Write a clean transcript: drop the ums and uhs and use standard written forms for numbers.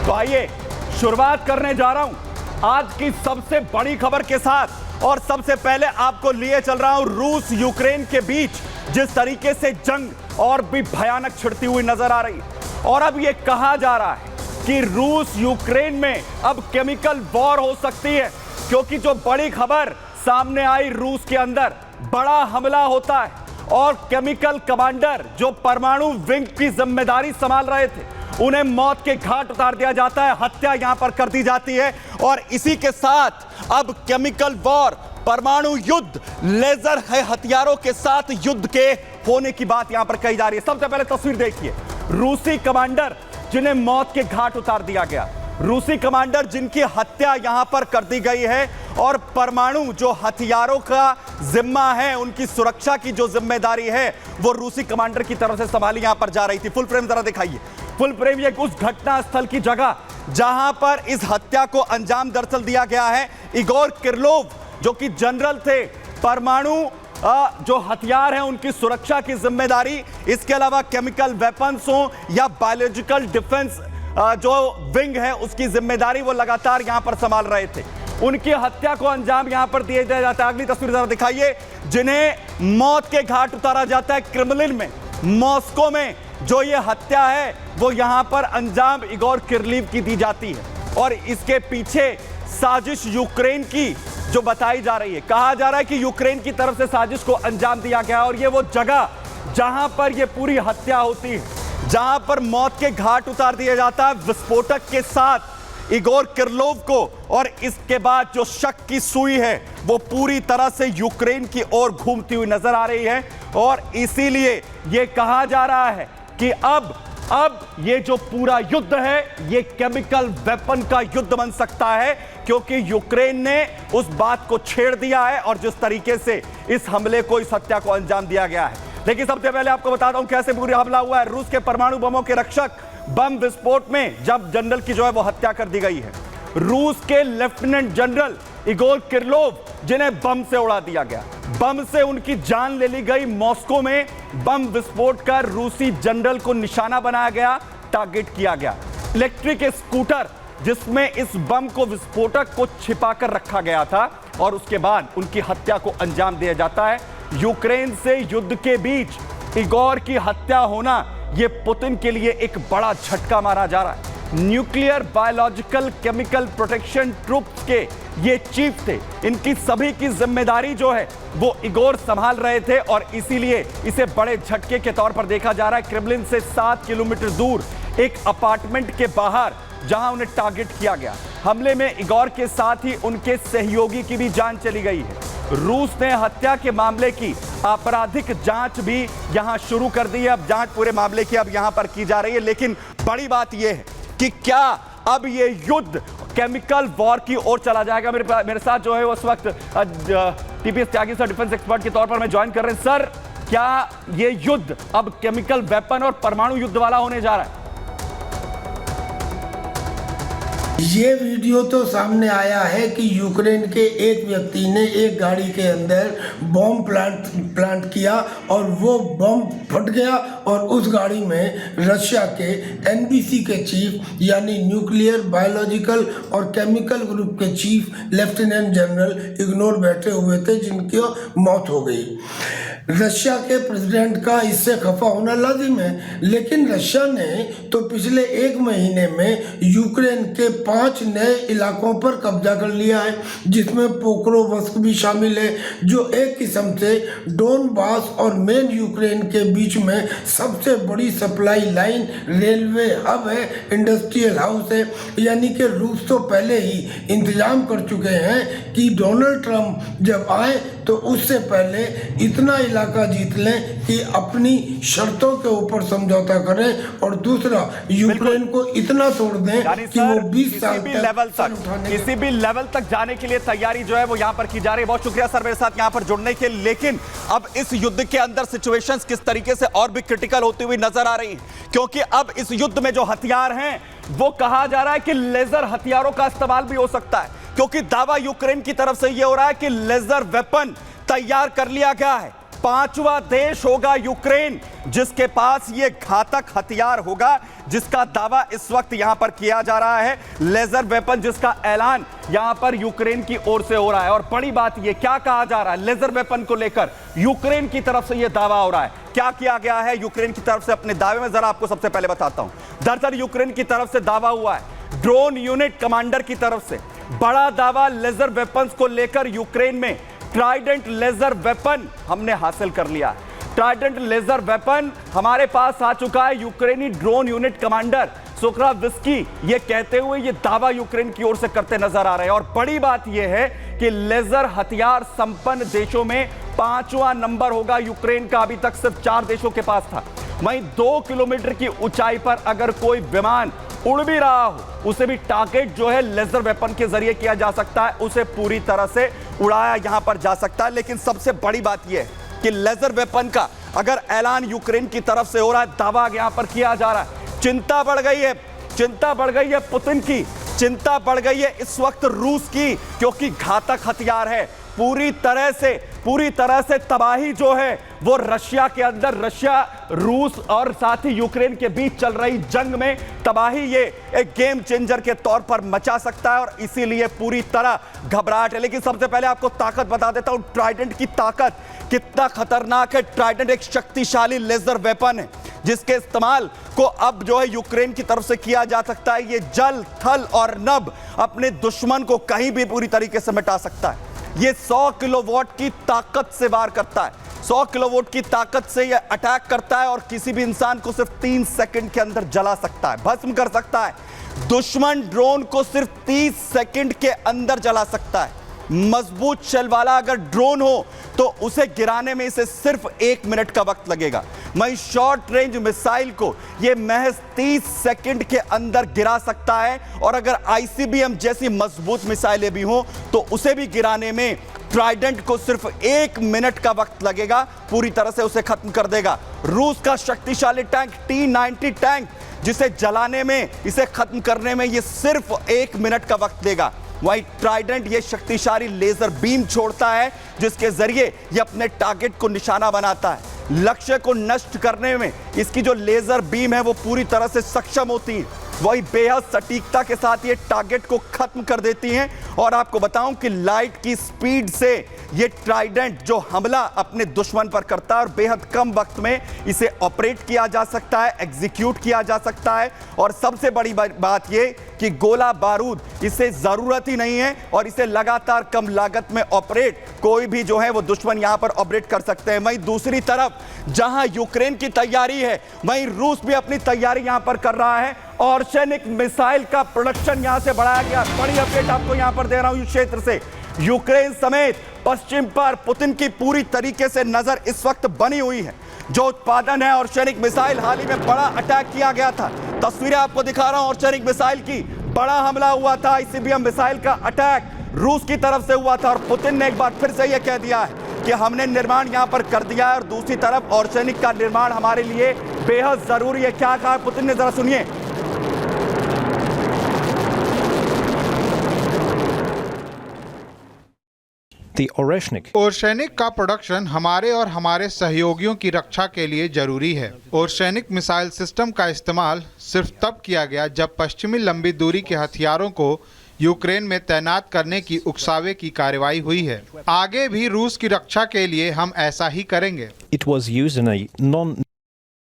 तो आइए शुरुआत करने जा रहा हूं आज की सबसे बड़ी खबर के साथ। और सबसे पहले आपको लिए चल रहा हूं रूस यूक्रेन के बीच जिस तरीके से जंग और भी भयानक छिड़ती हुई नजर आ रही है। और अब यह कहा जा रहा है कि रूस यूक्रेन में अब केमिकल वॉर हो सकती है, क्योंकि जो बड़ी खबर सामने आई, रूस के अंदर बड़ा हमला होता है और केमिकल कमांडर जो परमाणु विंग की जिम्मेदारी संभाल रहे थे उन्हें मौत के घाट उतार दिया जाता है, हत्या यहां पर कर दी जाती है। और इसी के साथ अब केमिकल वॉर, परमाणु युद्ध, लेजर है हथियारों के साथ युद्ध के होने की बात यहां पर कही जा रही है। सबसे पहले तस्वीर देखिए, रूसी कमांडर जिन्हें मौत के घाट उतार दिया गया, रूसी कमांडर जिनकी हत्या यहां पर कर दी गई है और परमाणु जो हथियारों का जिम्मा है, उनकी सुरक्षा की जो जिम्मेदारी है वो रूसी कमांडर की तरफ से संभाली यहां पर जा रही थी। फुल फ्रेम जरा दिखाइए, फुल फ्रेम ये उस घटना स्थल की जगह जहां पर इस हत्या को अंजाम दरअसल दिया गया है। इगोर किरलोव जो कि जनरल थे, परमाणु जो हथियार हैं उनकी सुरक्षा की जिम्मेदारी, इसके अलावा केमिकल वेपन्स हो या बायोलॉजिकल डिफेंस जो विंग है उसकी जिम्मेदारी वो लगातार यहां पर संभाल रहे थे। उनकी हत्या को अंजाम यहां पर दिया जाता है। अगली तस्वीर जरा दिखाइए, जिन्हें मौत के घाट उतारा जाता है क्रेमलिन में, मॉस्को में जो ये हत्या है वो यहां पर अंजाम इगोर किरलीव की दी जाती है। और इसके पीछे साजिश यूक्रेन की जो बताई जा रही है, कहा जा रहा है कि यूक्रेन की तरफ से साजिश को अंजाम दिया गया और ये वो जगह जहां पर ये पूरी हत्या होती है, जहां पर मौत के घाट उतार दिया जाता है विस्फोटक के साथ इगोर किरलोव को। और इसके बाद जो शक की सुई है वो पूरी तरह से यूक्रेन की ओर घूमती हुई नजर आ रही है। और इसीलिए यह कहा जा रहा है कि अब ये जो पूरा युद्ध है ये केमिकल वेपन का युद्ध बन सकता है, क्योंकि यूक्रेन ने उस बात को छेड़ दिया है और जिस तरीके से इस हमले को, इस हत्या को अंजाम दिया गया है। लेकिन सबसे पहले आपको बताता हूं कैसे पूरा हमला हुआ है। रूस के परमाणु बमों के रक्षक बम विस्फोट में जब जनरल की जो है वो हत्या कर दी गई है। रूस के लेफ्टिनेंट जनरल इगोर किरलोव जिन्हें बम से उड़ा दिया गया, बम से उनकी जान ले ली गई। मॉस्को में बम विस्फोट कर रूसी जनरल को निशाना बनाया गया, टारगेट किया गया। इलेक्ट्रिक स्कूटर जिसमें इस बम को, विस्फोटक को छिपाकर रखा गया था और उसके बाद उनकी हत्या को अंजाम दिया जाता है। यूक्रेन से युद्ध के बीच इगोर की हत्या होना यह पुतिन के लिए एक बड़ा झटका माना जा रहा है। Nuclear, biological, chemical protection troops के ये चीफ थे, इनकी सभी की जिम्मेदारी जो है वो इगोर संभाल रहे थे और इसीलिए इसे बड़े झटके के तौर पर देखा जा रहा है। क्रेमलिन से 7 किलोमीटर दूर एक अपार्टमेंट के बाहर जहां उन्हें टारगेट किया गया, हमले में इगोर के साथ ही उनके सहयोगी की भी जान चली गई है। रूस ने हत्या के मामले की आपराधिक जांच भी यहां शुरू कर दी है। अब जांच पूरे मामले की अब यहां पर की जा रही है। लेकिन बड़ी बात यह है कि क्या अब ये युद्ध केमिकल वॉर की ओर चला जाएगा? मेरे साथ जो है उस वक्त टीपीएस त्यागी सर, डिफेंस एक्सपर्ट के तौर पर मैं ज्वाइन कर रहे हैं। सर, क्या ये युद्ध अब केमिकल वेपन और परमाणु युद्ध वाला होने जा रहा है? ये वीडियो तो सामने आया है कि यूक्रेन के एक व्यक्ति ने एक गाड़ी के अंदर बम प्लांट किया और वो बम फट गया और उस गाड़ी में रशिया के एनबीसी के चीफ यानी न्यूक्लियर, बायोलॉजिकल और केमिकल ग्रुप के चीफ लेफ्टिनेंट जनरल इग्नोर बैठे हुए थे, जिनकी मौत हो गई। रशिया के प्रेसिडेंट का इससे खफा होना लाजिम है, लेकिन रशिया ने तो पिछले 1 महीने में यूक्रेन के 5 नए इलाकों पर कब्जा कर लिया है, जिसमें पोक्रोवस्क भी शामिल है, जो एक किस्म से डोनबास और मेन यूक्रेन के बीच में सबसे बड़ी सप्लाई लाइन, रेलवे हब है, इंडस्ट्रियल हाउस है। यानी कि रूस तो पहले ही इंतजाम कर चुके हैं कि डोनाल्ड ट्रंप जब आए तो उससे पहले इतना इलाका जीत लें कि अपनी शर्तों के ऊपर समझौता करें, और दूसरा यूक्रेन को इतना तोड़ दें कि वो 20 साल किसी भी लेवल तक जाने के लिए तैयारी जो है वो यहां पर की जा रही है। बहुत शुक्रिया सर मेरे साथ यहां पर जुड़ने के। लेकिन अब इस युद्ध के अंदर सिचुएशंस किस तरीके से और भी क्रिटिकल होती हुई नजर आ रही है, क्योंकि अब इस युद्ध में जो हथियार हैं वो कहा जा रहा है कि लेजर हथियारों का इस्तेमाल भी हो सकता है, क्योंकि दावा यूक्रेन की तरफ से यह हो रहा है कि लेजर वेपन तैयार कर लिया गया है। 5वां देश होगा यूक्रेन जिसके पास ये घातक हथियार होगा, जिसका दावा इस वक्त यहां पर किया जा रहा है, लेजर वेपन जिसका ऐलान यहां पर यूक्रेन की ओर से हो रहा है। और बड़ी बात ये क्या कहा जा रहा है, लेजर वेपन को लेकर यूक्रेन की तरफ से यह दावा हो रहा है। क्या किया गया है यूक्रेन की तरफ से अपने दावे में, जरा आपको सबसे पहले बताता हूं। दरअसल यूक्रेन की तरफ से दावा हुआ है, ड्रोन यूनिट कमांडर की तरफ से बड़ा दावा लेजर वेपन्स को लेकर यूक्रेन में ट्राइडेंट लेजर वेपन हमने हासिल कर लिया। ट्राइडेंट लेजर वेपन हमारे पास आ चुका है। यूक्रेनी ड्रोन यूनिट कमांडर सोक्राविस्की ये कहते हुए ये दावा यूक्रेन की ओर से करते नजर आ रहे हैं। और बड़ी बात यह है कि लेजर हथियार संपन्न देशों में 5वां नंबर होगा यूक्रेन का। अभी तक सिर्फ 4 देशों के पास था। वहीं 2 किलोमीटर की ऊंचाई पर अगर कोई विमान उड़ भी रहा हो, उसे भी टारगेट जो है लेजर वेपन के जरिए किया जा सकता है, उसे पूरी तरह से उड़ाया यहां पर जा सकता है। लेकिन सबसे बड़ी बात यह है कि लेजर वेपन का अगर ऐलान यूक्रेन की तरफ से हो रहा है, दावा यहां पर किया जा रहा है, चिंता बढ़ गई है। चिंता बढ़ गई है पुतिन की, चिंता बढ़ गई है इस वक्त रूस की, क्योंकि घातक हथियार है। पूरी तरह से तबाही जो है वो रशिया के अंदर, रशिया रूस और साथ ही यूक्रेन के बीच चल रही जंग में तबाही ये एक गेम चेंजर के तौर पर मचा सकता है और इसीलिए पूरी तरह घबराहट है। लेकिन सबसे पहले आपको ताकत बता देता हूं, ट्राइडेंट की ताकत कितना खतरनाक है। ट्राइडेंट एक शक्तिशाली लेजर वेपन है जिसके इस्तेमाल को अब जो है यूक्रेन की तरफ से किया जा सकता है। ये जल, थल और नभ अपने दुश्मन को कहीं भी पूरी तरीके से मिटा सकता है। ये 100 किलोवाट की ताकत से वार करता है। 100 किलोवाट की ताकत से ये अटैक करता है और किसी भी इंसान को सिर्फ 3 सेकंड के अंदर जला सकता है, भस्म कर सकता है। दुश्मन ड्रोन को सिर्फ 30 सेकंड के अंदर जला सकता है। मजबूत शेल वाला अगर ड्रोन हो तो उसे गिराने में इसे सिर्फ 1 मिनट का वक्त लगेगा। वहीं शॉर्ट रेंज मिसाइल को यह महज 30 सेकंड के अंदर गिरा सकता है। और अगर आईसीबीएम जैसी मजबूत मिसाइलें भी हो तो उसे भी गिराने में ट्राइडेंट को सिर्फ 1 मिनट का वक्त लगेगा, पूरी तरह से उसे खत्म कर देगा। रूस का शक्तिशाली टैंक T-90 टैंक, जिसे जलाने में, इसे खत्म करने में यह सिर्फ 1 मिनट का वक्त देगा। वहीं ट्राइडेंट ये शक्तिशाली लेजर बीम छोड़ता है जिसके जरिए ये अपने टारगेट को निशाना बनाता है। लक्ष्य को नष्ट करने में इसकी जो लेजर बीम है वो पूरी तरह से सक्षम होती है। वही बेहद सटीकता के साथ ये टारगेट को खत्म कर देती हैं। और आपको बताऊं कि लाइट की स्पीड से ये ट्राइडेंट जो हमला अपने दुश्मन पर करता है और बेहद कम वक्त में इसे ऑपरेट किया जा सकता है, एग्जीक्यूट किया जा सकता है। और सबसे बड़ी बात ये कि गोला बारूद इसे जरूरत ही नहीं है और इसे लगातार कम लागत में ऑपरेट कोई भी जो है वो दुश्मन यहां पर ऑपरेट कर सकते हैं। वहीं दूसरी तरफ जहां यूक्रेन की तैयारी है, वहीं रूस भी अपनी तैयारी यहां पर कर रहा है। ऑर्शेनिक मिसाइल का प्रोडक्शन यहां से बढ़ाया गया। बड़ी अपडेट आपको यहां पर दे रहा हूं इस क्षेत्र से। यूक्रेन समेत पश्चिम पर पुतिन की पूरी तरीके से नजर इस वक्त बनी हुई है। जो उत्पादन है ऑर्शेनिक मिसाइल, हाल ही में बड़ा अटैक किया गया था, तस्वीरें आपको दिखा रहा हूं ऑर्शेनिक मिसाइल की। बड़ा हमला हुआ था, आईसीबीएम मिसाइल का अटैक रूस की तरफ से हुआ था और पुतिन ने एक बार फिर से यह कह दिया है कि हमने निर्माण यहां पर कर दिया है और दूसरी तरफ ऑर्शेनिक का निर्माण हमारे लिए बेहद जरूरी है। क्या कहा पुतिन ने, जरा सुनिए। ओर्शेनिक का प्रोडक्शन हमारे और हमारे सहयोगियों की रक्षा के लिए जरूरी है। ओर्शेनिक मिसाइल सिस्टम का इस्तेमाल सिर्फ तब किया गया जब पश्चिमी लंबी दूरी के हथियारों को यूक्रेन में तैनात करने की उकसावे की कार्रवाई हुई है। आगे भी रूस की रक्षा के लिए हम ऐसा ही करेंगे।